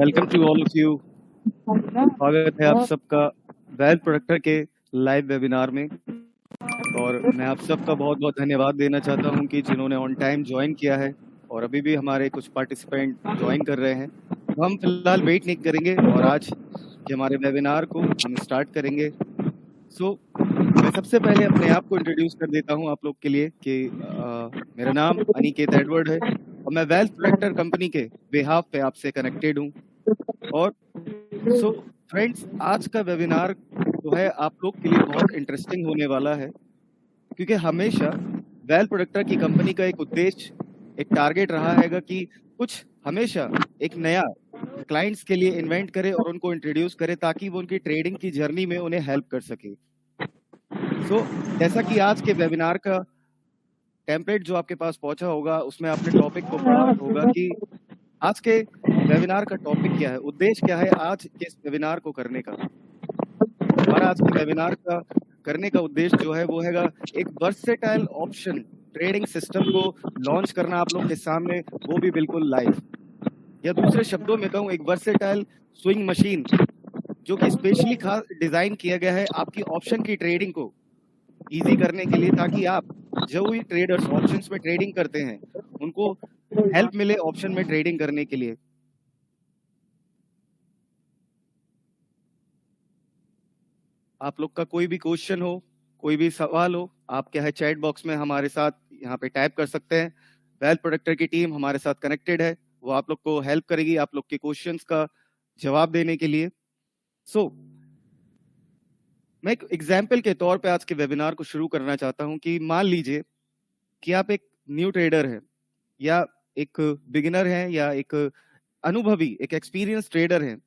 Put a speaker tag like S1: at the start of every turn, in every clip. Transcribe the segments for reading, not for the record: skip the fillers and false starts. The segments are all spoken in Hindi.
S1: Welcome to all of you. स्वागत है आप सबका वेल्थ प्रोडक्टर के लाइव वेबिनार में। और मैं आप सबका बहुत बहुत धन्यवाद देना चाहता हूं कि जिन्होंने ऑन टाइम ज्वाइन किया है और अभी भी हमारे कुछ पार्टिसिपेंट ज्वाइन कर रहे हैं। तो हम फिलहाल वेट नहीं करेंगे और आज के हमारे वेबिनार को हम स्टार्ट करेंगे। मैं सबसे पहले अपने आप को इंट्रोड्यूस कर देता हूं आप लोग के लिए कि मेरा नाम अनिकेत एडवर्ड है और मैं वेल्थ प्रोडक्टर कंपनी के बिहाफ पे आपसे कनेक्टेड हूं। और फ्रेंड्स, आज का वेबिनार जो है आप लोग के लिए बहुत इंटरेस्टिंग होने वाला है, क्योंकि हमेशा वेल्थ प्रोडक्टर की कंपनी का एक उद्देश्य, एक टारगेट रहा है कि कुछ हमेशा एक नया क्लाइंट्स के लिए इन्वेंट करे और उनको इंट्रोड्यूस करे ताकि वो उनकी ट्रेडिंग की जर्नी में उन्हें हेल्प कर सके। जैसा कि आज के वेबिनार का टेम्पलेट जो आपके पास पहुंचा होगा उसमें आपने टॉपिक को पढ़ा होगा कि आज के वेबिनार का टॉपिक क्या है, उद्देश्य क्या है आज के इस वेबिनार को करने का। हमारा आज के वेबिनार का करने का उद्देश्य जो है वो हैगा एक वर्सेटाइल ऑप्शन ट्रेडिंग सिस्टम को लॉन्च करना आप लोग के सामने, वो भी बिल्कुल लाइव। या दूसरे शब्दों में कहूँ, एक वर्सेटाइल स्विंग मशीन जो कि स्पेशली खास डिजाइन किया गया है आपकी ऑप्शन की ट्रेडिंग को इजी करने के लिए, ताकि आप जो भी ट्रेडर्स ऑप्शंस में ट्रेडिंग करते हैं उनको हेल्प मिले ऑप्शन में ट्रेडिंग करने के लिए। आप लोग का कोई भी क्वेश्चन हो, कोई भी सवाल हो, आप क्या है चैट बॉक्स में हमारे साथ यहाँ पे टाइप कर सकते हैं। वेल्थ प्रोडक्टर की टीम हमारे साथ कनेक्टेड है, वो आप लोग को हेल्प करेगी आप लोग के क्वेश्चंस का जवाब देने के लिए। मैं एक एग्जाम्पल के तौर पे आज के वेबिनार को शुरू करना चाहता हूं कि मान लीजिए कि आप एक न्यू ट्रेडर हैं या एक बिगिनर हैं या एक अनुभवी, एक एक्सपीरियंस ट्रेडर हैं।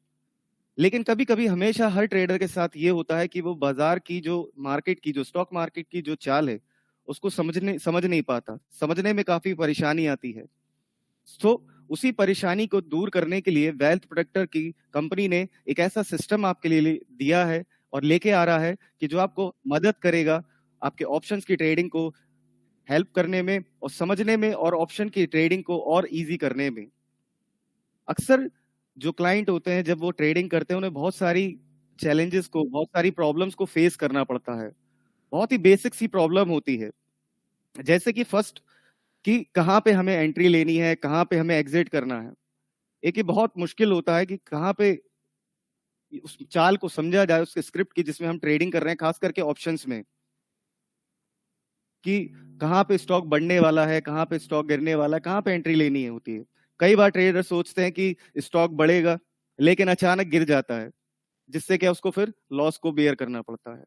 S1: लेकिन कभी कभी हमेशा हर ट्रेडर के साथ ये होता है कि वो बाजार की जो मार्केट की जो स्टॉक मार्केट की जो चाल है उसको समझ नहीं पाता, समझने में काफी परेशानी आती है। उसी परेशानी को दूर करने के लिए वेल्थ प्रोडक्टर की कंपनी ने एक ऐसा सिस्टम आपके लिए दिया है और लेके आ रहा है कि जो आपको मदद करेगा आपके ऑप्शंस की ट्रेडिंग को हेल्प करने में और समझने में और ऑप्शन की ट्रेडिंग को और इजी करने में। अक्सर जो क्लाइंट होते हैं जब वो ट्रेडिंग करते हैं उन्हें बहुत सारी चैलेंजेस को, बहुत सारी प्रॉब्लम्स को फेस करना पड़ता है। बहुत ही बेसिक सी प्रॉब्लम होती है, जैसे कि फर्स्ट कि कहाँ पे हमें एंट्री लेनी है, कहाँ पे हमें एग्जिट करना है। एक ये बहुत मुश्किल होता है कि कहाँ पे उस चाल को समझा जाए, उसके स्क्रिप्ट की जिसमें हम ट्रेडिंग कर रहे हैं, खास करके ऑप्शंस में, कि कहाँ पे स्टॉक बढ़ने वाला है, कहाँ पे स्टॉक गिरने वाला है, कहाँ पे एंट्री लेनी है होती है। कई बार ट्रेडर सोचते हैं कि स्टॉक बढ़ेगा लेकिन अचानक गिर जाता है, जिससे क्या उसको फिर लॉस को बेयर करना पड़ता है।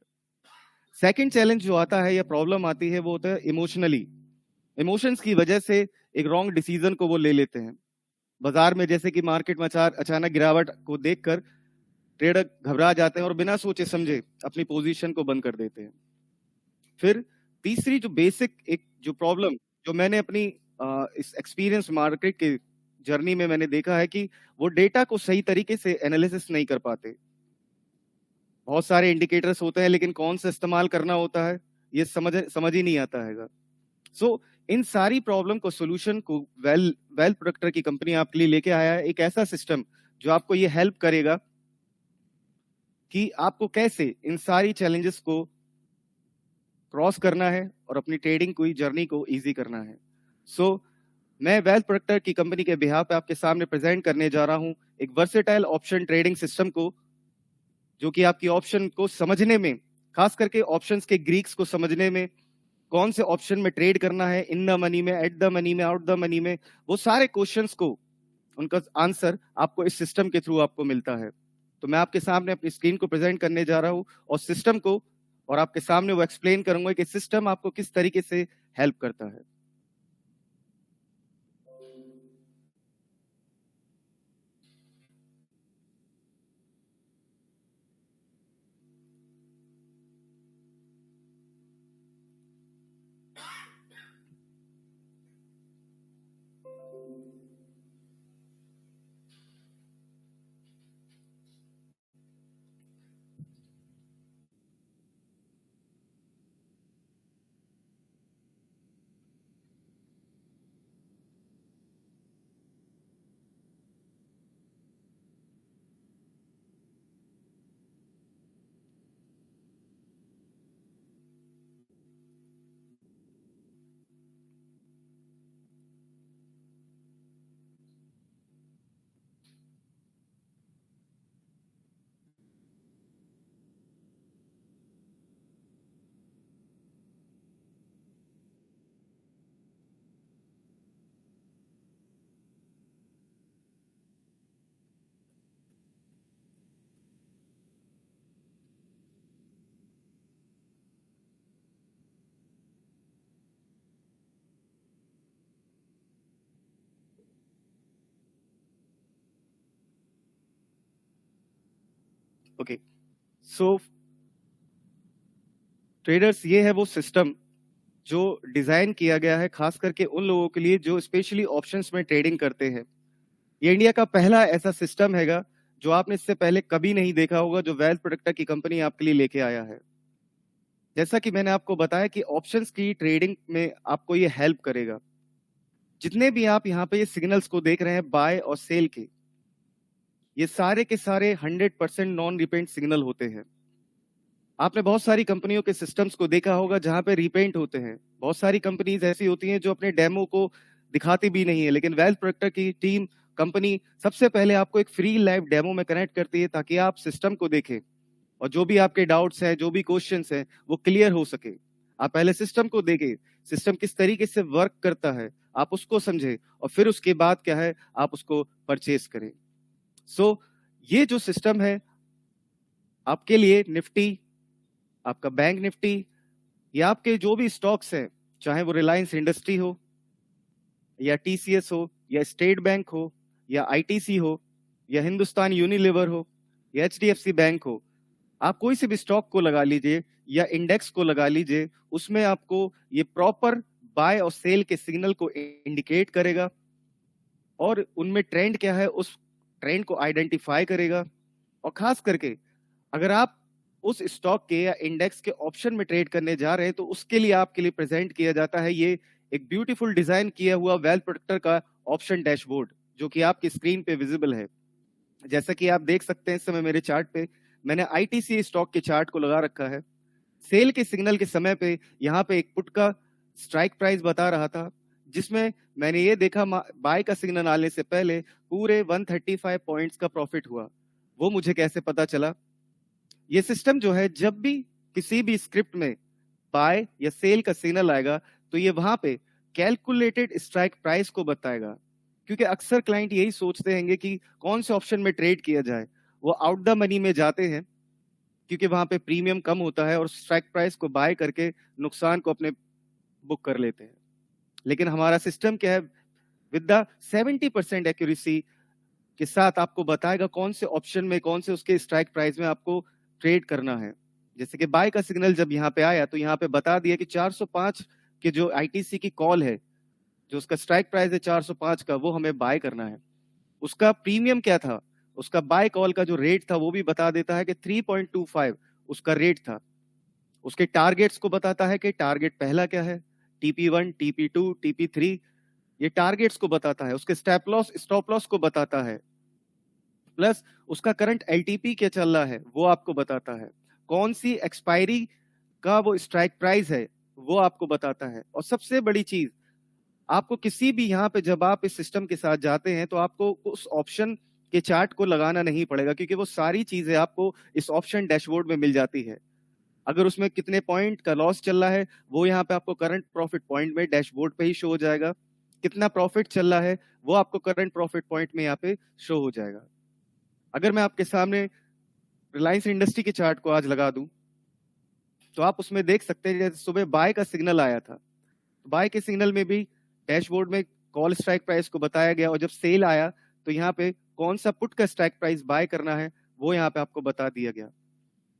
S1: सेकंड चैलेंज जो आता है या प्रॉब्लम आती है वो होता है इमोशनली। इमोशंस की वजह से एक रॉन्ग डिसीजन को वो ले लेते हैं बाजार में, जैसे कि मार्केट में अचानक गिरावट को देखकर ट्रेडर घबरा जाते हैं और बिना सोचे समझे अपनी पोजीशन को बंद कर देते हैं। फिर तीसरी जो बेसिक एक जो प्रॉब्लम जो मैंने अपनी इस एक्सपीरियंस मार्केट के जर्नी में मैंने देखा है कि वो डेटा को सही तरीके से एनालिसिस नहीं कर पाते। बहुत सारे इंडिकेटर्स होते हैं लेकिन कौन सा इस्तेमाल करना होता है ये समझ ही नहीं आता है। इन सारी प्रॉब्लम को सोल्यूशन को वेल्थ प्रोडक्टर की कंपनी आपके लिए लेके आया है, एक ऐसा सिस्टम जो आपको ये हेल्प करेगा कि आपको कैसे इन सारी चैलेंजेस को क्रॉस करना है और अपनी ट्रेडिंग को जर्नी को इजी करना है। मैं वेल्थ प्रोडक्टर की कंपनी के बिहाफ पे आपके सामने प्रेजेंट करने जा रहा हूं एक वर्सेटाइल ऑप्शन ट्रेडिंग सिस्टम को, जो कि आपकी ऑप्शन को समझने में, खास करके ऑप्शंस के ग्रीक्स को समझने में, कौन से ऑप्शन में ट्रेड करना है, इन द मनी में, एट द मनी में, आउट द मनी में, वो सारे क्वेश्चंस को उनका आंसर आपको इस सिस्टम के थ्रू आपको मिलता है। तो मैं आपके सामने अपनी स्क्रीन को प्रेजेंट करने जा रहा हूं और सिस्टम को, और आपके सामने वो एक्सप्लेन करूंगा कि सिस्टम आपको किस तरीके से हेल्प करता है। ओके, सो ट्रेडर्स, ये है वो सिस्टम जो डिजाइन किया गया है खास करके उन लोगों के लिए जो स्पेशली ऑप्शंस में ट्रेडिंग करते हैं। ये इंडिया का पहला ऐसा सिस्टम हैगा जो आपने इससे पहले कभी नहीं देखा होगा, जो वेल्थ प्रोडक्टर की कंपनी आपके लिए लेके आया है। जैसा कि मैंने आपको बताया कि ऑप्शंस की ट्रेडिंग में आपको ये हेल्प करेगा। जितने भी आप यहाँ पे ये सिग्नल्स को देख रहे हैं बाय और सेल के, ये सारे के सारे 100% नॉन रिपेंट सिग्नल होते हैं। आपने बहुत सारी कंपनियों के सिस्टम्स को देखा होगा जहां पे रिपेंट होते हैं। बहुत सारी कंपनीज ऐसी होती हैं जो अपने डेमो को दिखाती भी नहीं है, लेकिन वेल्थ प्रोडक्टर की टीम कंपनी सबसे पहले आपको एक फ्री लाइव डेमो में कनेक्ट करती है ताकि आप सिस्टम को देखें और जो भी आपके डाउट्स हैं, जो भी क्वेश्चंस हैं, वो क्लियर हो सके। आप पहले सिस्टम को देखें, सिस्टम किस तरीके से वर्क करता है, आप उसको समझें और फिर उसके बाद क्या है आप उसको परचेज करें। सो ये जो सिस्टम है आपके लिए निफ्टी, आपका बैंक निफ्टी, या आपके जो भी स्टॉक्स हैं, चाहे वो रिलायंस इंडस्ट्री हो या टीसीएस हो या स्टेट बैंक हो या आईटीसी हो या हिंदुस्तान यूनिलीवर हो या एचडीएफसी बैंक हो, आप कोई से भी स्टॉक को लगा लीजिए या इंडेक्स को लगा लीजिए, उसमें आपको ये प्रॉपर बाय और सेल के सिग्नल को इंडिकेट करेगा और उनमें ट्रेंड क्या है उस ट्रेंड को आइडेंटिफाई करेगा। और खास करके अगर आप उस स्टॉक के या इंडेक्स के ऑप्शन में ट्रेड करने जा रहे हैं तो उसके लिए आपके लिए प्रेजेंट किया जाता है ये एक ब्यूटीफुल डिजाइन किया हुआ वेल्थ प्रोडक्टर का ऑप्शन डैशबोर्ड, जो कि आपकी स्क्रीन पे विजिबल है। जैसा कि आप देख सकते हैं इस समय मेरे चार्ट पे मैंने आईटीसी स्टॉक के चार्ट को लगा रखा है। सेल के सिग्नल के समय पे यहाँ पे एक पुट का स्ट्राइक प्राइस बता रहा था, जिसमें मैंने ये देखा बाय का सिग्नल आने से पहले पूरे 135 पॉइंट्स का प्रॉफिट हुआ। वो मुझे कैसे पता चला? ये सिस्टम जो है जब भी किसी भी स्क्रिप्ट में बाय या सेल का सिग्नल आएगा तो ये वहां पे कैलकुलेटेड स्ट्राइक प्राइस को बताएगा, क्योंकि अक्सर क्लाइंट यही सोचते हैं कि कौन से ऑप्शन में ट्रेड किया जाए। वो आउट द मनी में जाते हैं क्योंकि वहां पे प्रीमियम कम होता है और स्ट्राइक प्राइस को बाय करके नुकसान को अपने बुक कर लेते हैं। लेकिन हमारा सिस्टम क्या है, विद द 70% एक्यूरेसी के साथ आपको बताएगा कौन से ऑप्शन में कौन से उसके स्ट्राइक प्राइस में आपको ट्रेड करना है। जैसे कि बाय का सिग्नल जब यहाँ पे आया तो यहाँ पे बता दिया कि 405 के जो आईटीसी की कॉल है, जो उसका स्ट्राइक प्राइस है 405 का, वो हमें बाय करना है। उसका प्रीमियम क्या था, उसका बाय कॉल का जो रेट था वो भी बता देता है कि 3.25 उसका रेट था। उसके टारगेट्स को बताता है कि टारगेट पहला क्या है, TP1, TP2, TP3, ये टारगेट्स को बताता है। उसके स्टॉप लॉस को बताता है, प्लस उसका करंट एलटीपी क्या चल रहा है वो आपको बताता है। कौन सी एक्सपायरी का वो स्ट्राइक प्राइस है वो आपको बताता है। और सबसे बड़ी चीज, आपको किसी भी यहाँ पे जब आप इस सिस्टम के साथ जाते हैं तो आपको उस ऑप्शन के चार्ट को लगाना नहीं पड़ेगा, क्योंकि वो सारी चीजें आपको इस ऑप्शन डैशबोर्ड में मिल जाती है। अगर उसमें कितने पॉइंट का लॉस चल रहा है वो यहाँ पे आपको करंट प्रॉफिट पॉइंट में डैशबोर्ड पे ही शो हो जाएगा। कितना प्रॉफिट चल रहा है वो आपको करंट प्रॉफिट पॉइंट में यहाँ पे शो हो जाएगा। अगर मैं आपके सामने रिलायंस इंडस्ट्री के चार्ट को आज लगा दूं तो आप उसमें देख सकते हैं जैसे सुबह बाय का सिग्नल आया था, बाय के सिग्नल में भी डैशबोर्ड में कॉल स्ट्राइक प्राइस को बताया गया, और जब सेल आया तो यहाँ पे कौन सा पुट का स्ट्राइक प्राइस बाय करना है वो यहाँ पे आपको बता दिया गया।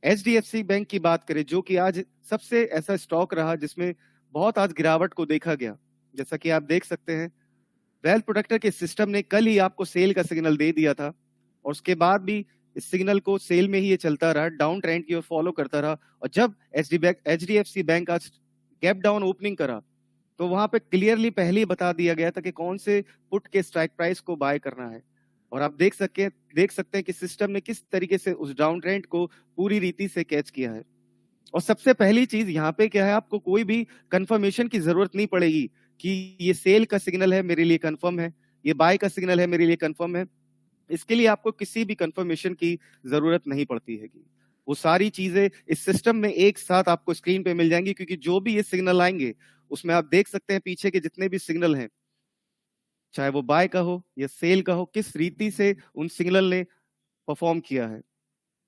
S1: एचडीएफसी बैंक की बात करें, जो कि आज सबसे ऐसा स्टॉक रहा जिसमें बहुत आज गिरावट को देखा गया। जैसा कि आप देख सकते हैं वेल्थ प्रोडक्टर के सिस्टम ने कल ही आपको सेल का सिग्नल दे दिया था और उसके बाद भी इस सिग्नल को सेल में ही ये चलता रहा, डाउन ट्रेंड की ओर फॉलो करता रहा। और जब एचडीएफसी बैंक आज गैप डाउन ओपनिंग करा तो वहां पे क्लियरली पहले ही बता दिया गया था कि कौन से पुट के स्ट्राइक प्राइस को बाय करना है। और आप देख सकते हैं कि सिस्टम ने किस तरीके से उस डाउन ट्रेंड को पूरी रीति से कैच किया है। और सबसे पहली चीज यहाँ पे क्या है, आपको कोई भी कंफर्मेशन की जरूरत नहीं पड़ेगी कि ये सेल का सिग्नल है मेरे लिए कंफर्म है, ये बाय का सिग्नल है मेरे लिए कंफर्म है। इसके लिए आपको किसी भी कंफर्मेशन की जरूरत नहीं पड़ती है। वो सारी चीजें इस सिस्टम में एक साथ आपको स्क्रीन पे मिल जाएंगी, क्योंकि जो भी ये सिग्नल आएंगे उसमें आप देख सकते हैं पीछे के जितने भी सिग्नल हैं, चाहे वो बाय का हो या सेल का हो, किस रीति से उन सिग्नल ने परफॉर्म किया है।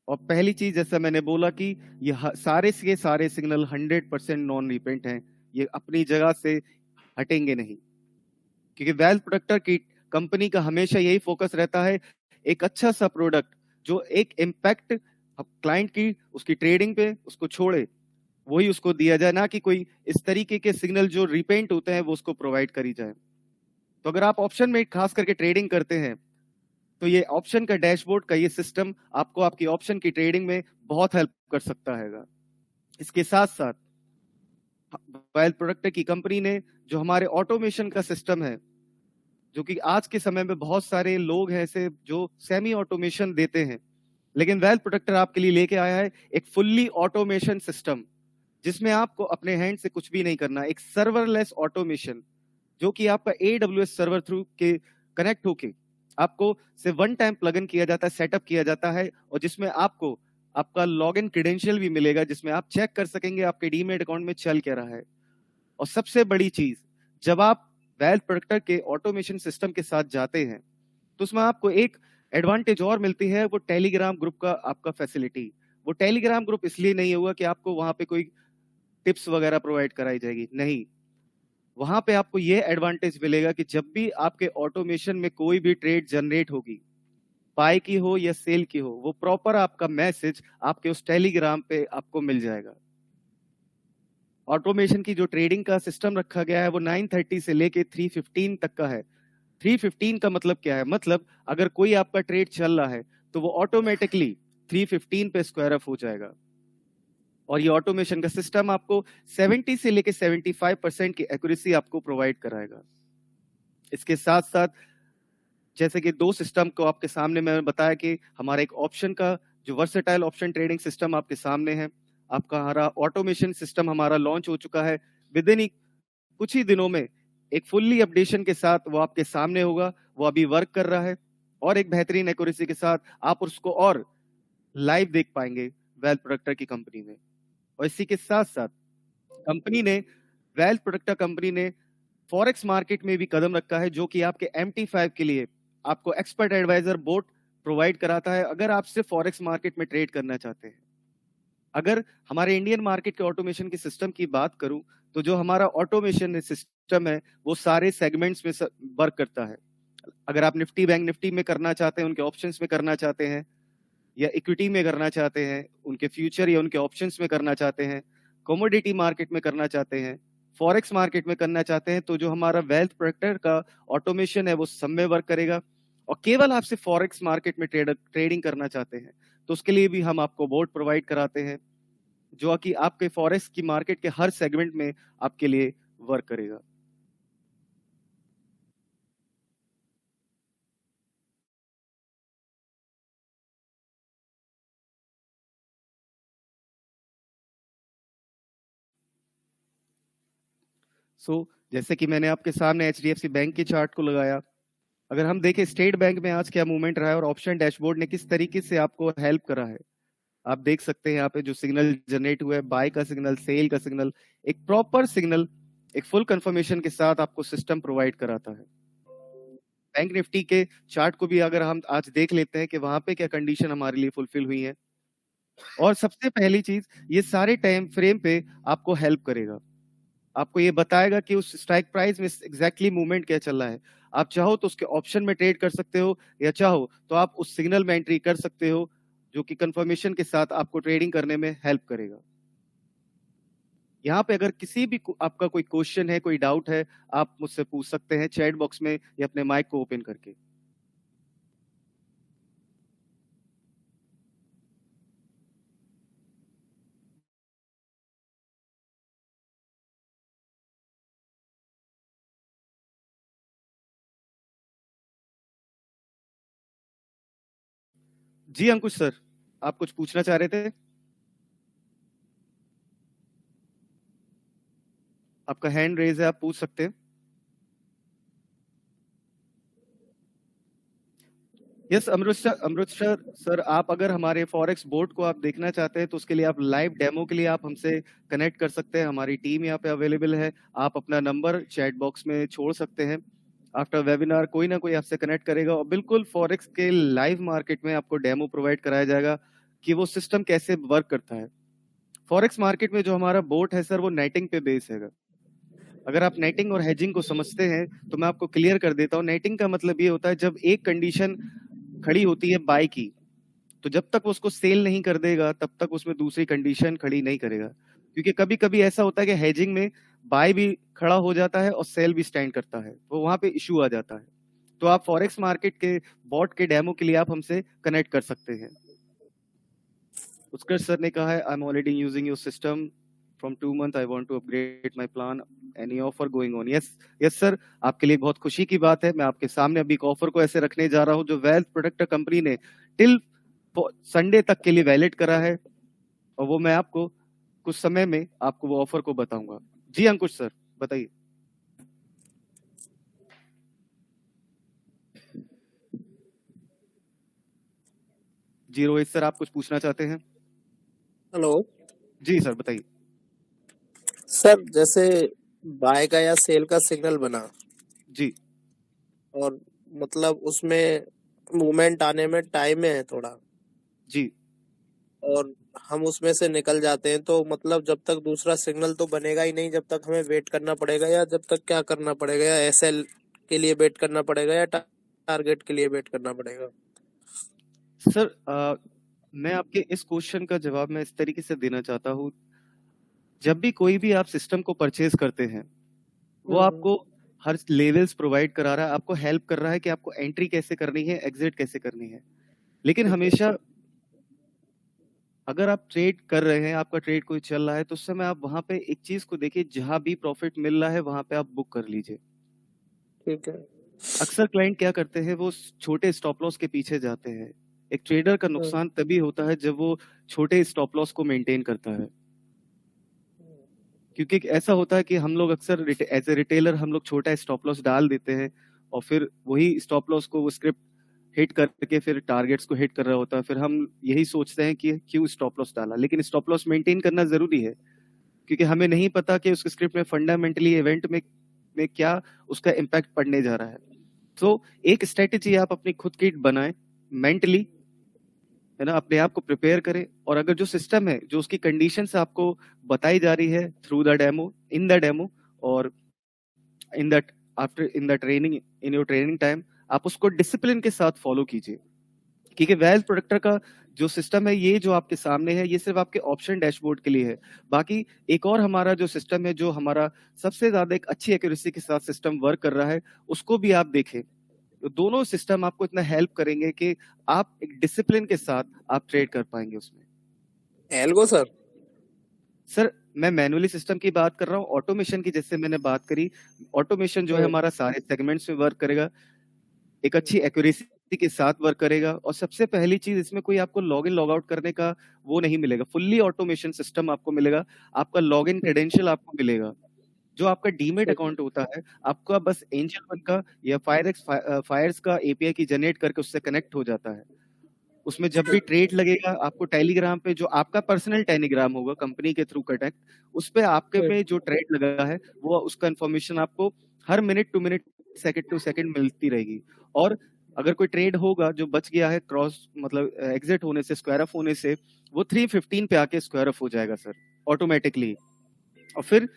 S1: और पहली चीज जैसा मैंने बोला कि ये सारे के सारे सिग्नल 100% नॉन रिपेंट हैं, ये अपनी जगह से हटेंगे नहीं, क्योंकि वेल्थ प्रोडक्टर की कंपनी का हमेशा यही फोकस रहता है एक अच्छा सा प्रोडक्ट जो एक इम्पैक्ट अब क्लाइंट की उसकी ट्रेडिंग पे उसको छोड़े, वही उसको दिया जाए, ना कि कोई इस तरीके के सिग्नल जो रिपेंट होते हैं वो उसको प्रोवाइड करी जाए। तो अगर आप ऑप्शन में खास करके ट्रेडिंग करते हैं तो ये ऑप्शन का डैशबोर्ड का ये सिस्टम आपको आपकी ऑप्शन की ट्रेडिंग में बहुत हेल्प कर सकता है। इसके साथ साथ वेल्थ प्रोडक्टर की कंपनी ने जो हमारे ऑटोमेशन का सिस्टम है, जो कि आज के समय में बहुत सारे लोग हैं ऐसे जो सेमी ऑटोमेशन देते हैं, लेकिन वेल्थ प्रोडक्टर आपके लिए लेके आया है एक फुल्ली ऑटोमेशन सिस्टम, जिसमें आपको अपने हैंड से कुछ भी नहीं करना, एक सर्वरलेस ऑटोमेशन जो कि आपका AWS सर्वर थ्रू के कनेक्ट होके आपको सिर्फ वन टाइम प्लगइन किया जाता है, सेटअप किया जाता है, और जिसमें आपको आपका लॉगिन क्रेडेंशियल भी मिलेगा, जिसमें आप चेक कर सकेंगे आपके डीमेट अकाउंट में चल क्या रहा है। और सबसे बड़ी चीज, जब आप वेल्थ प्रोडक्टर के ऑटोमेशन सिस्टम के साथ जाते हैं तो उसमें आपको एक एडवांटेज और मिलती है, वो टेलीग्राम ग्रुप का आपका फैसिलिटी। वो टेलीग्राम ग्रुप इसलिए नहीं होगा कि आपको वहां पे कोई टिप्स वगैरह प्रोवाइड कराई जाएगी, नहीं, वहां पे आपको ये एडवांटेज मिलेगा कि जब भी आपके ऑटोमेशन में कोई भी ट्रेड जनरेट होगी, बाय की हो या सेल की हो, वो प्रॉपर आपका मैसेज आपके उस टेलीग्राम पे आपको मिल जाएगा। ऑटोमेशन की जो ट्रेडिंग का सिस्टम रखा गया है वो 9:30 से लेके 3:15 तक का है। 3:15 का मतलब क्या है? मतलब अगर कोई आपका ट्रेड चल रहा है तो वो ऑटोमेटिकली 3:15 पे स्क्वायर अप हो जाएगा। और ये ऑटोमेशन का सिस्टम आपको 70 से लेके 75% की एक्यूरेसी आपको प्रोवाइड कराएगा। इसके साथ साथ जैसे कि दो सिस्टम को आपके सामने मैंने बताया कि हमारा एक ऑप्शन का जो वर्सेटाइल ऑप्शन ट्रेडिंग सिस्टम आपके सामने है, आपका हमारा ऑटोमेशन सिस्टम हमारा लॉन्च हो चुका है। विद इन कुछ ही दिनों में एक फुल्ली अपडेशन के साथ वो आपके सामने होगा, वो अभी वर्क कर रहा है, और एक बेहतरीन एक्यूरेसी के साथ आप उसको और लाइव देख पाएंगे वेल्थ प्रोडक्टर की कंपनी में। और इसी के साथ साथ कंपनी ने वेल्थ प्रोडक्टर कंपनी ने फॉरेक्स मार्केट में भी कदम रखा है, जो कि आपके MT5 के लिए आपको एक्सपर्ट एडवाइजर बोट प्रोवाइड कराता है, अगर आप सिर्फ फॉरेक्स मार्केट में ट्रेड करना चाहते हैं। अगर हमारे इंडियन मार्केट के ऑटोमेशन के सिस्टम की बात करूं तो जो हमारा ऑटोमेशन सिस्टम है वो सारे सेगमेंट्स में वर्क करता है। अगर आप निफ्टी बैंक निफ्टी में करना चाहते हैं, उनके ऑप्शंस में करना चाहते हैं, या इक्विटी में करना चाहते हैं, उनके फ्यूचर या उनके ऑप्शंस में करना चाहते हैं, कमोडिटी मार्केट में करना चाहते हैं, फॉरेक्स मार्केट में करना चाहते हैं, तो जो हमारा वेल्थ प्रोडक्टर का ऑटोमेशन है वो सब में वर्क करेगा। और केवल आपसे फॉरेक्स मार्केट में ट्रेडिंग करना चाहते हैं तो उसके लिए भी हम आपको बोर्ड प्रोवाइड कराते हैं, जो कि आपके फॉरेक्स की मार्केट के हर सेगमेंट में आपके लिए वर्क करेगा। जैसे कि मैंने आपके सामने HDFC बैंक की चार्ट को लगाया, अगर हम देखें स्टेट बैंक में आज क्या मूवमेंट रहा है और ऑप्शन डैशबोर्ड ने किस तरीके से आपको हेल्प करा है, आप देख सकते हैं यहाँ पे जो सिग्नल जनरेट हुआ है, बाय का सिग्नल, सेल का सिग्नल, एक प्रॉपर सिग्नल एक फुल कंफर्मेशन के साथ आपको सिस्टम प्रोवाइड कराता है। बैंक निफ्टी के चार्ट को भी अगर हम आज देख लेते हैं कि वहां पे क्या कंडीशन हमारे लिए फुलफिल हुई है, और सबसे पहली चीज, ये सारे टाइम फ्रेम पे आपको हेल्प करेगा, आपको ये बताएगा कि उस स्ट्राइक प्राइस में एग्जैक्टली मूवमेंट क्या चल रहा है। आप चाहो तो उसके ऑप्शन में ट्रेड कर सकते हो, या चाहो तो आप उस सिग्नल में एंट्री कर सकते हो, जो कि कंफर्मेशन के साथ आपको ट्रेडिंग करने में हेल्प करेगा। यहाँ पे अगर किसी भी आपका कोई क्वेश्चन है, कोई डाउट है, आप मुझसे पूछ सकते हैं चैट बॉक्स में या अपने माइक को ओपन करके। जी अंकुश सर, आप कुछ पूछना चाह रहे थे? आपका हैंड रेज है, आप पूछ सकते हैं। यस अमृतसर सर, आप अगर हमारे फॉरेक्स बोर्ड को आप देखना चाहते हैं तो उसके लिए आप लाइव डेमो के लिए आप हमसे कनेक्ट कर सकते हैं, हमारी टीम यहाँ पे अवेलेबल है। आप अपना नंबर चैट बॉक्स में छोड़ सकते हैं, आफ्टर वेबिनार कोई ना कोई आपसे कनेक्ट करेगा, और बिल्कुल फॉरेक्स के लाइव मार्केट में आपको डेमो प्रोवाइड कराया जाएगा कि वो सिस्टम कैसे वर्क करता है। फॉरेक्स मार्केट में जो हमारा बोर्ड है सर, वो नेटिंग पे बेस है। अगर आप नेटिंग और हेजिंग को समझते हैं तो मैं आपको क्लियर कर देता हूँ। नेटिंग का मतलब ये होता है जब एक कंडीशन खड़ी होती है बाय की, तो जब तक वो उसको सेल नहीं कर देगा तब तक उसमें दूसरी कंडीशन खड़ी नहीं करेगा, क्योंकि कभी कभी ऐसा होता है कि हेजिंग में बाय भी खड़ा हो जाता है और सेल भी स्टैंड करता है, तो वहां पे इशू आ जाता है। तो आप फॉरेक्स मार्केट के बॉट के डेमो के लिए आप हमसे कनेक्ट कर सकते हैं। उत्कर्ष सर ने कहा है, I am already using your system from 2 months, I want to upgrade my plan, any offer going on? Yes yes sir, आपके लिए बहुत खुशी की बात है। मैं आपके सामने अभी एक ऑफर को ऐसे रखने जा रहा हूं जो वेल्थ प्रोटेक्टर कंपनी ने टिल संडे तक के लिए वैलिड करा है, और वो मैं आपको कुछ समय में आपको वो ऑफर को बताऊंगा। जी अंकुश सर बताइए। जी रोहित सर, आप कुछ पूछना चाहते हैं?
S2: हेलो
S1: जी सर बताइए।
S2: सर, जैसे बाय का या सेल का सिग्नल बना
S1: जी
S2: और मतलब उसमें मूवमेंट आने में टाइम है थोड़ा,
S1: जी
S2: और हम उसमें से निकल जाते हैं, तो मतलब जब तक दूसरा सिग्नल तो बनेगा ही नहीं, जब तक हमें वेट करना पड़ेगा, या जब तक क्या करना पड़ेगा, या एसएल के लिए वेट करना पड़ेगा, या टारगेट के लिए वेट करना पड़ेगा?
S1: सर मैं आपके इस क्वेश्चन का जवाब मैं इस तरीके से देना चाहता हूँ। जब भी कोई भी आप सिस्टम को परचेज करते हैं, वो आपको हर लेवल्स प्रोवाइड करा रहा है, आपको हेल्प कर रहा है कि आपको एंट्री कैसे करनी है, एग्जिट कैसे करनी है। लेकिन हमेशा अगर आप ट्रेड कर रहे हैं, आपका ट्रेड कोई चल रहा है, तो उस समय आप वहां पे एक चीज को देखिए, जहां भी प्रॉफिट मिल रहा है वहां पे आप बुक कर लीजिए।
S2: ठीक है।
S1: अक्सर क्लाइंट क्या करते हैं, वो छोटे स्टॉप लॉस के पीछे जाते हैं। एक ट्रेडर का नुकसान तभी होता है जब वो छोटे स्टॉप लॉस को मेंटेन करता है, क्योंकि ऐसा होता है कि हम लोग अक्सर एज ए रिटेलर हम लोग छोटा स्टॉप लॉस डाल देते हैं, और फिर वही स्टॉप लॉस को वो स्क्रिप्ट हिट करके फिर टारगेट्स को हिट कर रहा होता है। फिर हम यही सोचते हैं कि क्यों स्टॉप लॉस डाला, लेकिन स्टॉप लॉस मेंटेन करना जरूरी है, क्योंकि हमें नहीं पता कि उस स्क्रिप्ट में फंडामेंटली इवेंट में क्या उसका इम्पैक्ट पड़ने जा रहा है। तो एक स्ट्रेटेजी आप अपनी खुद की बनाएं मेंटली, है ना, अपने आप को प्रिपेयर करें, और अगर जो सिस्टम है, जो उसकी कंडीशंस आपको बताई जा रही है through the demo, in the demo, और in the after in the training, in your training time, आप उसको डिसिप्लिन के साथ फॉलो कीजिए। क्योंकि वेल्थ प्रोटेक्टर का जो सिस्टम है, ये जो आपके सामने है, ये सिर्फ आपके ऑप्शन डैशबोर्ड के लिए है। बाकी एक और हमारा जो सिस्टम है, जो हमारा सबसे ज्यादा एक अच्छी एक्यूरेसी के साथ सिस्टम वर्क कर रहा है, उसको भी आप देखें। तो दोनों सिस्टम आपको इतना हेल्प करेंगे कि आप एक डिसिप्लिन के साथ आप ट्रेड कर पाएंगे उसमें।
S2: एल्गो
S1: सर मैं मैनुअली सिस्टम की बात कर रहा हूँ, ऑटोमेशन की जैसे मैंने बात करी, ऑटोमेशन जो है हमारा सारे सेगमेंट्स में वर्क करेगा, एक अच्छी एक्यूरेसी के साथ वर्क करेगा, और सबसे पहली चीज इसमें कोई आपको लॉग इन लॉग आउट करने का वो नहीं मिलेगा, फुल्ली ऑटोमेशन सिस्टम आपको मिलेगा। आपका लॉग इन क्रेडेंशियल आपको मिलेगा, जो आपका डीमेट अकाउंट होता है, आपका बस एंजल वन का या फायर्स का एपीआई की जनरेट करके उससे कनेक्ट हो जाता है। उसमें जब भी ट्रेड लगेगा, आपको टेलीग्राम पे जो आपका पर्सनल टेलीग्राम होगा कंपनी के थ्रू कनेक्ट, उस पे आपके में जो ट्रेड लगा है वो उसका इन्फॉर्मेशन आपको हर minute to minute, second to second मिलती रहेगी। और अगर कोई ट्रेड होगा जो बच गया है क्रॉस मतलब एग्जिट होने से, स्क्वायर ऑफ होने से, वो 315 पे आके स्क्वायर ऑफ हो जाएगा सर ऑटोमेटिकली। और फिर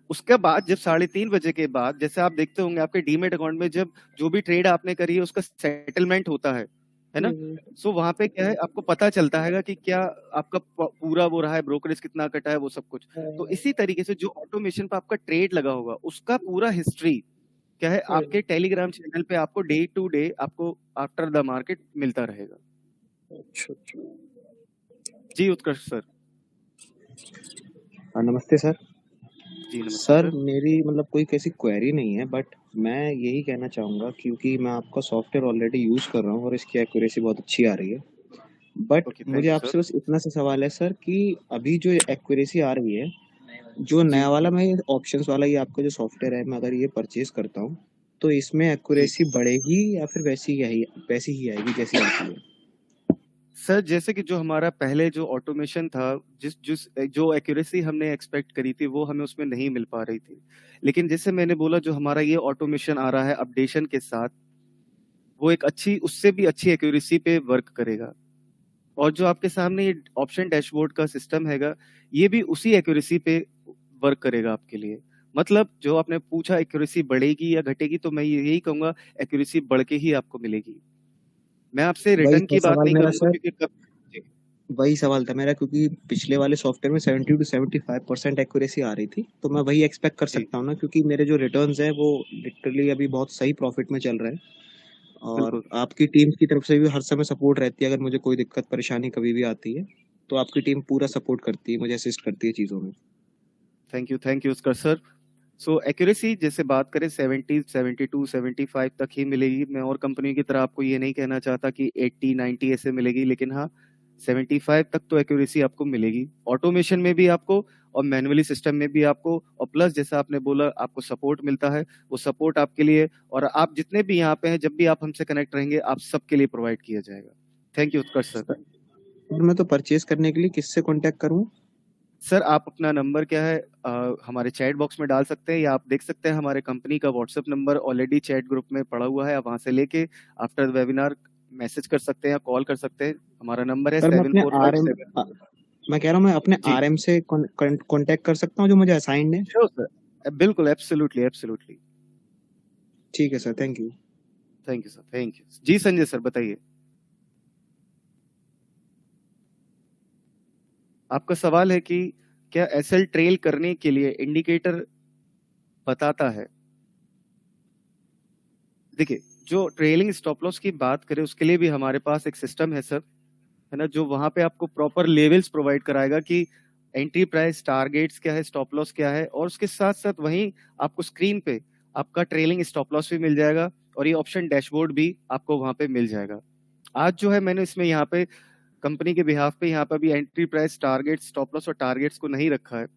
S1: उसके बाद जब 3:30 बजे के बाद, जैसे आप देखते होंगे आपके डीमेट अकाउंट में जब जो भी ट्रेड आपने करी है उसका सेटलमेंट होता है ना, सो वहां पे क्या है, आपको पता चलता है कि क्या आपका पूरा वो रहा है, ब्रोकरेज कितना कटा है, वो सब कुछ। तो इसी तरीके से जो ऑटोमेशन पे आपका ट्रेड लगा होगा, उसका पूरा हिस्ट्री क्या है आपके टेलीग्राम चैनल पे आपको डे टू डे आपको आफ्टर द मार्केट मिलता रहेगा। जी उत्कर्ष सर।
S3: नमस्ते सर।
S1: जी नमस्ते
S3: सर मेरी मतलब कोई कैसी क्वेरी नहीं है, बट मैं यही कहना चाहूँगा क्योंकि मैं आपका सॉफ्टवेयर ऑलरेडी यूज़ कर रहा हूँ और इसकी एक्यूरेसी बहुत अच्छी आ रही है। बट मुझे आपसे बस इतना सा सवाल है सर कि अभी जो एक्यूरेसी आ रही है, जो नया वाला मैं ऑप्शंस वाला ये आपका जो सॉफ्टवेयर है, मैं अगर ये परचेज करता हूँ तो इसमें एक्यूरेसी बढ़ेगी या फिर वैसी ही आएगी जैसी आती है?
S1: सर जैसे कि जो हमारा पहले जो ऑटोमेशन था, जो एक्यूरेसी हमने एक्सपेक्ट करी थी वो हमें उसमें नहीं मिल पा रही थी। लेकिन जैसे मैंने बोला, जो हमारा ये ऑटोमेशन आ रहा है अपडेशन के साथ, वो एक अच्छी, उससे भी अच्छी एक्यूरेसी पे वर्क करेगा। और जो आपके सामने ये ऑप्शन डैशबोर्ड का सिस्टम हैगा, ये भी उसी एक्यूरेसी पे वर्क करेगा आपके लिए। मतलब जो आपने पूछा एक्यूरेसी बढ़ेगी या घटेगी, तो मैं यही कहूंगा एक्यूरेसी बढ़ के ही आपको मिलेगी। मैं आपसे रिटर्न की बात नहीं करूंगा, क्योंकि
S3: वही सवाल था मेरा, क्योंकि पिछले वाले सॉफ्टवेयर में 70 to 75% एक्यूरेसी आ रही थी, तो मैं वही एक्सपेक्ट कर
S1: जी
S3: सकता हूँ ना, क्योंकि मेरे जो रिटर्न्स हैं वो लिटरली अभी बहुत सही प्रॉफिट में चल रहे हैं। और
S1: बिल्कुल।
S3: आपकी टीम की तरफ से भी हर समय सपोर्ट रहती है, अगर मुझे कोई दिक्कत परेशानी कभी भी आती है तो आपकी टीम पूरा सपोर्ट करती है, मुझे असिस्ट करती है चीज़ों में।
S1: थैंक यू उसका सर। सो एक्यूरेसी जैसे बात करें 70, 72, 75 तक ही मिलेगी। मैं और कंपनी की तरह आपको ये नहीं कहना चाहता कि 80, 90 ऐसे मिलेगी, लेकिन हाँ 75 तक तो एक्यूरेसी आपको मिलेगी, ऑटोमेशन में भी आपको और मैनुअली सिस्टम में भी आपको। और प्लस जैसा आपने बोला आपको सपोर्ट मिलता है, वो सपोर्ट आपके लिए और आप जितने भी यहाँ पे हैं, जब भी आप हमसे कनेक्ट रहेंगे आप सबके लिए प्रोवाइड किया जाएगा। Thank you Utkarsh sir.
S3: और मैं तो परचेज करने के लिए किससे कांटेक्ट करूँ?
S1: सर आप अपना नंबर क्या है हमारे चैट बॉक्स में डाल सकते हैं, या आप देख सकते हैं हमारे कंपनी का WhatsApp number already chat group में पड़ा हुआ है, आप वहां से लेके आफ्टर वेबिनार मैसेज कर सकते हैं या कॉल कर सकते हैं। हमारा नंबर है
S3: सर मैं अपने आरएम
S1: 7457।
S3: मैं कह रहा हूँ मैं अपने
S1: जी
S3: आरएम से कांटेक्ट कर सकता हूँ जो मुझे असाइंड है?
S1: श्योर सर, बिल्कुल, एब्सोल्युटली एब्सोल्युटली।
S3: ठीक है sir, thank you.
S1: Thank you sir, thank you ji. Sanjay sir बताइए, आपका सवाल है कि क्या एसएल ट्रेल करने के लिए इंडिकेटर बताता है। देखिए, जो ट्रेलिंग स्टॉप लॉस की बात करें उसके लिए भी हमारे पास एक सिस्टम है सर, है ना, जो वहां पे आपको प्रॉपर लेवल्स प्रोवाइड कराएगा कि एंट्री प्राइस, टारगेट्स क्या है, स्टॉप लॉस क्या है, और उसके साथ साथ वहीं आपको स्क्रीन पे आपका ट्रेलिंग स्टॉप लॉस भी मिल जाएगा और ये ऑप्शन डैशबोर्ड भी आपको वहां पे मिल जाएगा। आज जो है मैंने इसमें यहाँ पे कंपनी के बिहाफ पे यहाँ पे भी entry price, target, stop loss और टारगेट्स को नहीं रखा है,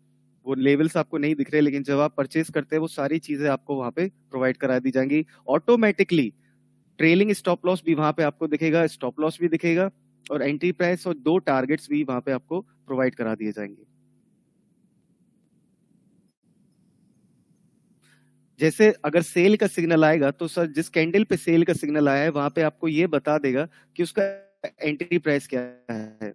S1: वो लेवल्स आपको नहीं दिख रहे, लेकिन जब आप परचेज करते हैं वो सारी चीजें आपको वहां पे प्रोवाइड करा दी जाएंगी ऑटोमेटिकली। ट्रेलिंग स्टॉप लॉस भी वहां पे आपको दिखेगा, स्टॉप लॉस भी दिखेगा और एंट्री प्राइस और 2 टारगेट्स भी वहां पे आपको प्रोवाइड करा दिए जाएंगे। जैसे अगर सेल का सिग्नल आएगा तो सर जिस कैंडल पे सेल का सिग्नल आया है वहां पे आपको ये बता देगा कि उसका एंट्री प्राइस क्या है,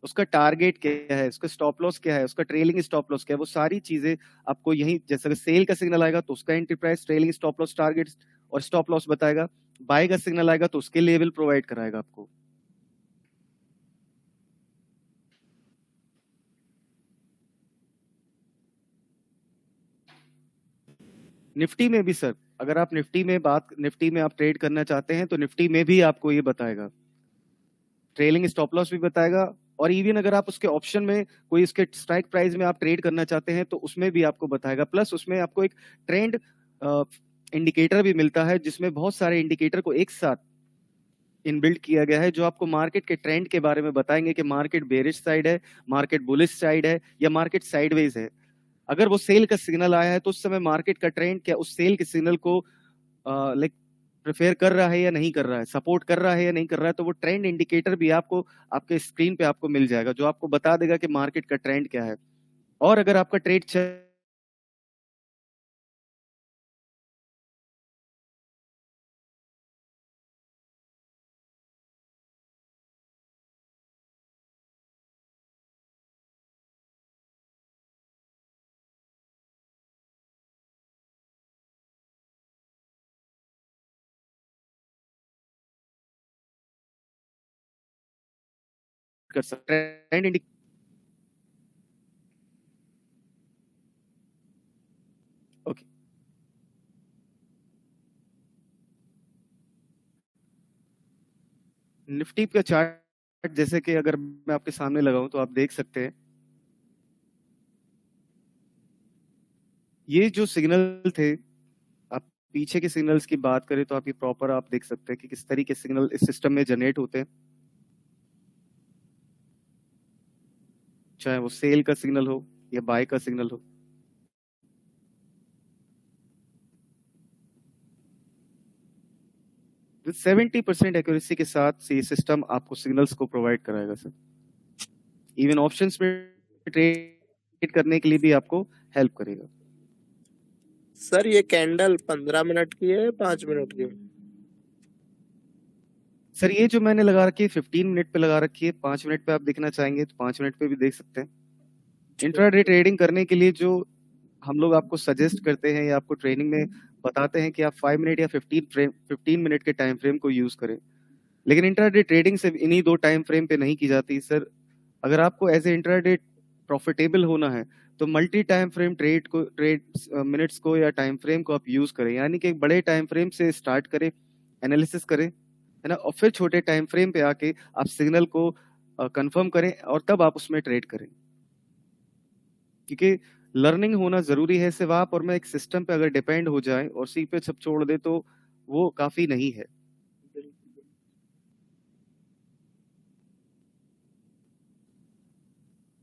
S1: उसका टारगेट क्या है, उसका स्टॉप लॉस क्या है, उसका ट्रेलिंग स्टॉप लॉस क्या है, वो सारी चीजें आपको यही, जैसे अगर सेल का सिग्नल आएगा तो उसका entry price, trailing stop loss, target और स्टॉप लॉस बताएगा। बाय का सिग्नल आएगा तो उसके लेवल प्रोवाइड कराएगा आपको। निफ्टी में भी सर, अगर आप निफ्टी में आप ट्रेड करना चाहते हैं तो निफ्टी में भी आपको ये बताएगा, ट्रेलिंग स्टॉप लॉस भी बताएगा, और इवन अगर आप उसके ऑप्शन में कोई इसके स्ट्राइक प्राइस में आप ट्रेड करना चाहते हैं तो उसमें भी आपको बताएगा। प्लस उसमें आपको एक ट्रेंड इंडिकेटर भी मिलता है जिसमें बहुत सारे इंडिकेटर को एक साथ इनबिल्ट किया गया है जो आपको मार्केट के ट्रेंड के बारे में बताएंगे कि मार्केट बेरिश साइड है, मार्केट बुलिश साइड है या मार्केट साइडवेज है। अगर वो सेल का सिग्नल आया है तो उस समय मार्केट का ट्रेंड क्या उस सेल के सिग्नल को लाइक प्रेफर कर रहा है या नहीं कर रहा है, सपोर्ट कर रहा है या नहीं कर रहा है, तो वो ट्रेंड इंडिकेटर भी आपको आपके स्क्रीन पे आपको मिल जाएगा जो आपको बता देगा कि मार्केट का ट्रेंड क्या है। और अगर आपका ट्रेड कर सकते हैं ट्रेंड ओके। निफ्टी का चार्ट जैसे कि अगर मैं आपके सामने लगाऊं तो आप देख सकते हैं ये जो सिग्नल थे, आप पीछे के सिग्नल्स की बात करें तो आप ये प्रॉपर आप देख सकते हैं कि किस तरीके के सिग्नल इस सिस्टम में जनरेट होते हैं, चाहे वो सेल का सिग्नल हो या बाय का सिग्नल हो। विद 70% एक्यूरेसी के साथ ये सिस्टम आपको सिग्नल्स को प्रोवाइड कराएगा सर। इवन ऑप्शंस में ट्रेड करने के लिए भी आपको हेल्प करेगा।
S2: सर ये कैंडल 15 मिनट की है, 5 मिनट की?
S1: सर ये जो मैंने लगा रखी है 15 मिनट पे लगा रखी है, 5 मिनट पे आप देखना चाहेंगे तो 5 मिनट पे भी देख सकते हैं। इंट्राडे ट्रेडिंग करने के लिए जो हम लोग आपको सजेस्ट करते हैं या आपको ट्रेनिंग में बताते हैं कि आप 5 मिनट या 15 मिनट के टाइम फ्रेम को यूज करें। लेकिन इंट्राडे ट्रेडिंग सिर्फ इन्हीं 2 टाइम फ्रेम पे नहीं की जाती सर। अगर आपको एज ए इंट्राडे प्रॉफिटेबल होना है तो multi time frame trade minutes को या टाइम फ्रेम को आप यूज करें, यानी कि एक बड़े टाइम फ्रेम से स्टार्ट करें, एनालिसिस करें, है ना, और फिर छोटे टाइम फ्रेम पे आके आप सिग्नल को कंफर्म करें और तब आप उसमें ट्रेड करें। क्योंकि लर्निंग होना जरूरी है। सिर्फ आप और मैं एक सिस्टम पे अगर डिपेंड हो जाए और सी पे सब छोड़ दे तो वो काफी नहीं है।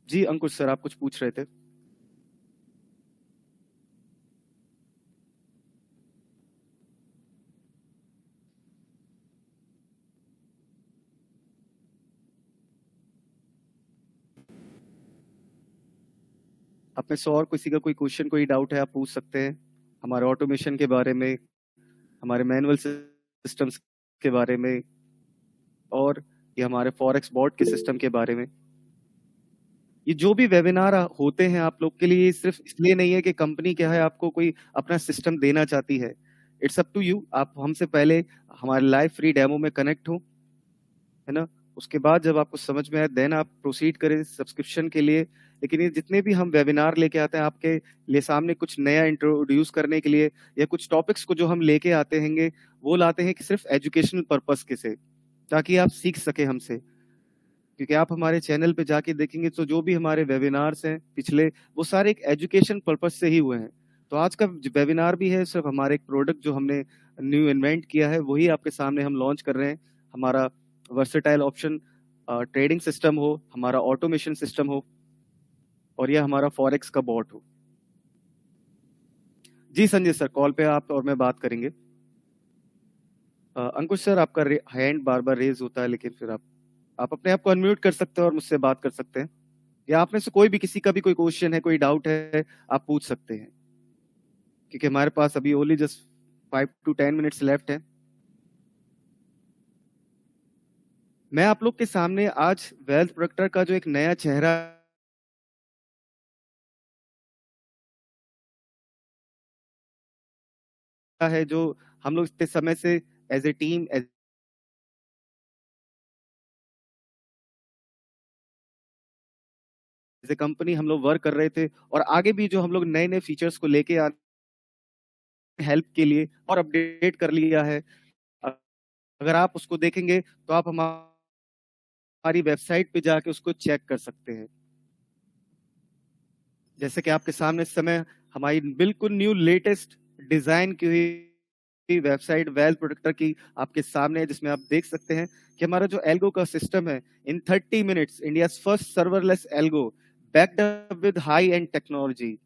S1: जी अंकुश सर, आप कुछ पूछ रहे थे। आप में से और किसी का कोई क्वेश्चन, कोई डाउट है, आप पूछ सकते हैं हमारे ऑटोमेशन के बारे में, हमारे मैनुअल सिस्टम्स के बारे में, और ये हमारे फॉरेक्स बॉट के सिस्टम के बारे में। ये जो भी वेबिनार होते हैं आप लोग के लिए सिर्फ इसलिए नहीं है कि कंपनी क्या है आपको कोई अपना सिस्टम देना चाहती है। It's up to you. आप हमसे पहले हमारे लाइव फ्री डेमो में कनेक्ट हो, है ना, उसके बाद जब आपको समझ में आए देन आप प्रोसीड करें सब्सक्रिप्शन के लिए। लेकिन ये जितने भी हम वेबिनार लेके आते हैं आपके लिए सामने कुछ नया इंट्रोड्यूस करने के लिए, या कुछ टॉपिक्स को जो हम लेके आते हैं वो लाते हैं कि सिर्फ एजुकेशनल पर्पस के से, ताकि आप सीख सके हमसे। क्योंकि आप हमारे चैनल पे जाके देखेंगे तो जो भी हमारे वेबिनार्स हैं पिछले, वो सारे एक एजुकेशन पर्पस से ही हुए हैं। तो आज का वेबिनार भी है सिर्फ हमारे एक प्रोडक्ट जो हमने न्यू इन्वेंट किया है वही आपके सामने हम लॉन्च कर रहे हैं। हमारा वर्सेटाइल ऑप्शन ट्रेडिंग सिस्टम हो, हमारा ऑटोमेशन सिस्टम हो, और यह हमारा फॉरेक्स का बॉट हो। जी संजय सर, कॉल पे आप और मैं बात करेंगे। अंकुश सर, आपका हैंड बार बार रेज होता है, लेकिन फिर आप अपने आप को अनम्यूट कर सकते हैं और मुझसे बात कर सकते हैं, या आप में से कोई भी किसी का भी कोई क्वेश्चन है, कोई डाउट है, आप पूछ सकते हैं। क्योंकि हमारे पास अभी only just 5 to 10 minutes left है। मैं आप लोग के सामने आज वेल्थ प्रोडक्टर का जो एक नया चेहरा है, जो हम लोग इतने समय से as a team, as a company हम लोग वर्क कर रहे थे, और आगे भी जो हम लोग नए नए फीचर्स को लेके आ हेल्प के लिए और अपडेट कर लिया है। अगर आप उसको देखेंगे तो आप हमारी वेबसाइट पे जाके उसको चेक कर सकते हैं। जैसे कि आपके सामने इस समय हमारी बिल्कुल न्यू लेटेस्ट डिजाइन की हुई वेबसाइट वेल्थ प्रोडक्टर की आपके सामने है, जिसमें आप देख सकते हैं कि हमारा जो एल्गो का सिस्टम है, इन 30 minutes India first serverless algo backed up with high and technology.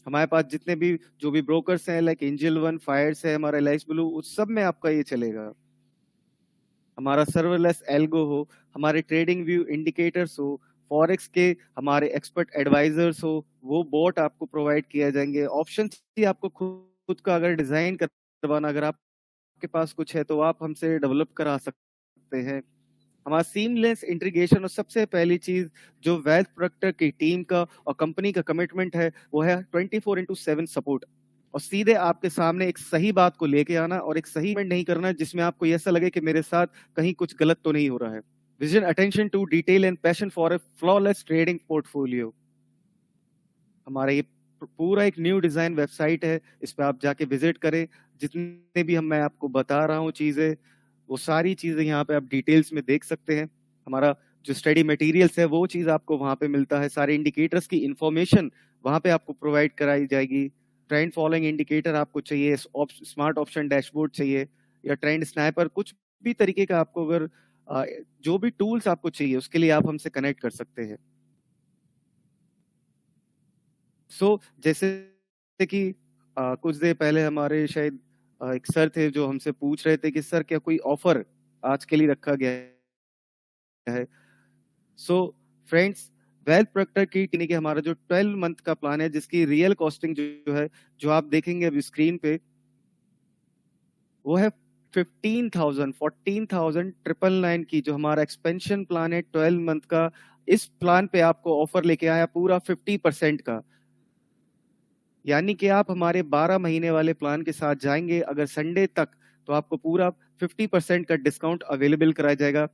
S1: हमारे पास जितने भी जो भी ब्रोकर्स हैं, लाइक एंजल वन, फायर्स है, हमारा एलाइस ब्लू, उस सब में आपका ये चलेगा। हमारा सर्वरलेस एल्गो हो, हमारे ट्रेडिंग व्यू इंडिकेटर्स हो, फॉरेक्स के हमारे एक्सपर्ट एडवाइजर्स हो, वो बोट आपको प्रोवाइड किया जाएंगे। ऑप्शन ही आपको खुद का अगर डिजाइन करवाना, अगर आपके पास कुछ है तो आप हमसे डेवलप करा सकते हैं। हमारा सीमलेस इंटीग्रेशन, और सबसे पहली चीज जो वेल्थ प्रोडक्टर की टीम का और कंपनी का कमिटमेंट है वो है 24/7 सपोर्ट। और सीधे आपके सामने एक सही बात को लेके आना, और एक सही नहीं करना जिसमें आपको ऐसा लगे कि मेरे साथ कहीं कुछ गलत तो नहीं हो रहा है। Vision, attention to detail and passion for a flawless trading portfolio. हमारा ये पूरा एक न्यू डिजाइन वेबसाइट है, इस पे आप जाके विजिट करें। जितने भी मैं आपको बता रहा हूँ चीजें, वो सारी चीजें यहाँ पे आप डिटेल्स में देख सकते हैं। हमारा जो स्टडी मटेरियल्स है वो चीज आपको वहां पे मिलता है। सारे इंडिकेटर्स की इंफॉर्मेशन वहां पे आपको प्रोवाइड कराई जाएगी। ट्रेंड फॉलोइंग इंडिकेटर आपको चाहिए, स्मार्ट ऑप्शन डैशबोर्ड चाहिए, या ट्रेंड स्नाइपर, कुछ भी तरीके का आपको अगर जो भी टूल्स आपको चाहिए उसके लिए आप हमसे कनेक्ट कर सकते हैं। जैसे कि कुछ देर पहले हमारे शायद एक सर थे जो हमसे पूछ रहे थे कि सर क्या कोई ऑफर आज के लिए रखा गया है। फ्रेंड्स, वेल्थ प्रोडक्टर की हमारा जो 12 मंथ का प्लान है, जिसकी रियल कॉस्टिंग जो है, जो आप देखेंगे अभी स्क्रीन पे, वो है 14,999 की। जो हमारा एक्सपेंशन प्लान है 12 मंथ का, इस प्लान पे आपको ऑफर लेके आया पूरा 50% का। यानी कि आप हमारे 12 महीने वाले प्लान के साथ जाएंगे अगर संडे तक, तो आपको पूरा 50% का डिस्काउंट अवेलेबल कराया जाएगा।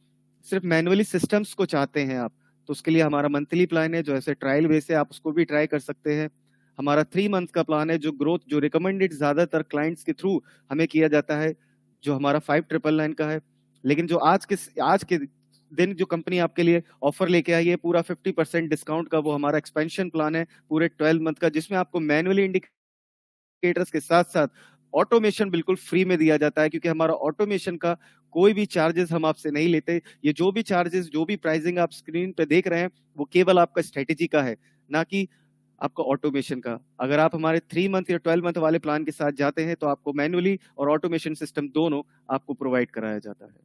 S1: सिर्फ मैनुअली सिस्टम्स को चाहते हैं आप, तो उसके लिए हमारा मंथली प्लान है जो ऐसे ट्रायल बेस है, आप उसको भी ट्राई कर सकते हैं। हमारा 3 मंथ का प्लान है जो ग्रोथ, जो रिकमेंडेड ज्यादातर क्लाइंट्स के थ्रू हमें किया जाता है, जो हमारा 5999 का है। लेकिन जो आज के दिन जो कंपनी आपके लिए ऑफर लेके आई है पूरा 50% डिस्काउंट का, वो हमारा एक्सपेंशन प्लान है पूरे 12 मंथ का, जिसमें आपको मैनुअली इंडिकेटर्स के साथ साथ ऑटोमेशन बिल्कुल फ्री में दिया जाता है, क्योंकि हमारा ऑटोमेशन का कोई भी चार्जेस हम आपसे नहीं लेते। ये जो भी चार्जेस, जो भी प्राइसिंग आप स्क्रीन पे देख रहे हैं, वो केवल आपका स्ट्रेटेजी का है, ना कि आपका ऑटोमेशन का। अगर आप हमारे 3 मंथ या 12 मंथ वाले प्लान के साथ जाते हैं तो आपको मैनुअली और ऑटोमेशन सिस्टम दोनों आपको प्रोवाइड कराया जाता है।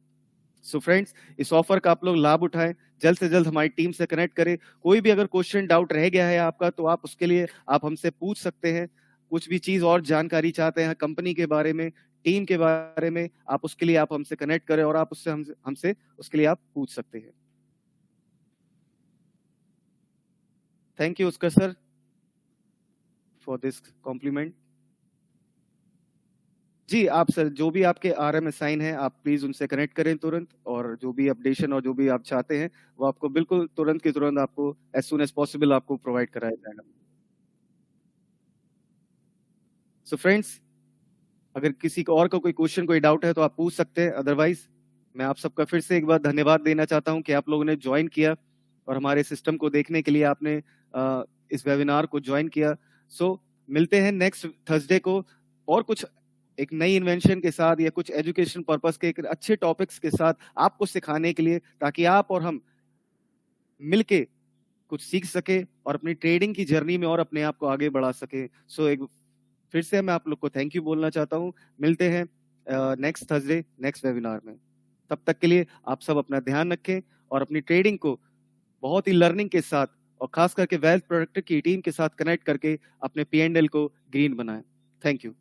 S1: सो फ्रेंड्स, इस ऑफर का आप लोग लाभ उठाएं, जल्द से जल्द हमारी टीम से कनेक्ट करें। कोई भी अगर क्वेश्चन डाउट रह गया है आपका तो आप उसके लिए आप हमसे पूछ सकते हैं। कुछ भी चीज और जानकारी चाहते हैं कंपनी के बारे में, टीम के बारे में, आप उसके लिए आप हमसे कनेक्ट करें और आप उससे हमसे उसके लिए आप पूछ सकते हैं। थैंक यू उसकर सर फॉर दिस कॉम्प्लीमेंट। जी, आप सर जो भी आपके RM साइन है आप प्लीज उनसे कनेक्ट करें तुरंत, और जो भी अपडेशन और जो भी आप चाहते हैं वो आपको बिल्कुल तुरंत की तुरंत आपको एज सुन एज पॉसिबल आपको प्रोवाइड कराया जाएगा। सो फ्रेंड्स, अगर किसी को और का कोई क्वेश्चन, कोई डाउट है तो आप पूछ सकते हैं। अदरवाइज मैं आप सबका फिर से एक बार धन्यवाद देना चाहता हूं कि आप लोगों ने ज्वाइन किया और हमारे सिस्टम को देखने के लिए आपने इस वेबिनार को ज्वाइन किया। सो मिलते हैं नेक्स्ट थर्सडे को और कुछ एक नई इन्वेंशन के साथ या कुछ एजुकेशन पर्पस के एक अच्छे टॉपिक्स के साथ आपको सिखाने के लिए, ताकि आप और हम मिलके कुछ सीख सके और अपनी ट्रेडिंग की जर्नी में और अपने आप को आगे बढ़ा सके। सो एक फिर से मैं आप लोग को थैंक यू बोलना चाहता हूँ। मिलते हैं नेक्स्ट थर्सडे नेक्स्ट वेबिनार में। तब तक के लिए आप सब अपना ध्यान रखें और अपनी ट्रेडिंग को बहुत ही लर्निंग के साथ और खास करके वेल्थ प्रोडक्ट की टीम के साथ कनेक्ट करके अपने P&L को ग्रीन बनाएं। Thank you.